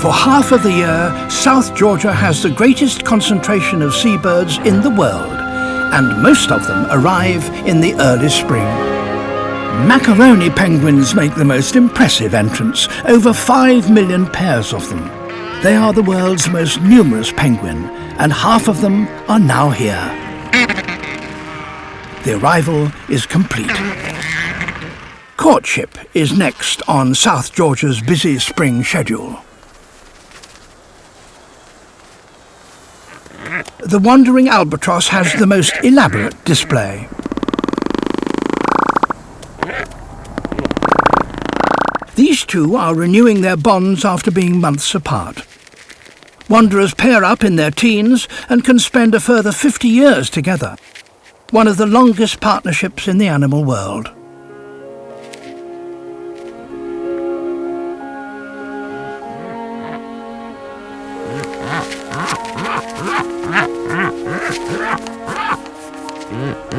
For half of the year, South Georgia has the greatest concentration of seabirds in the world, and most of them arrive in the early spring. Macaroni penguins make the most impressive entrance, over 5 million pairs of them. They are the world's most numerous penguin, and half of them are now here. The arrival is complete. Courtship is next on South Georgia's busy spring schedule. The wandering albatross has the most elaborate display. These two are renewing their bonds after being months apart. Wanderers pair up in their teens and can spend a further 50 years together, one of the longest partnerships in the animal world.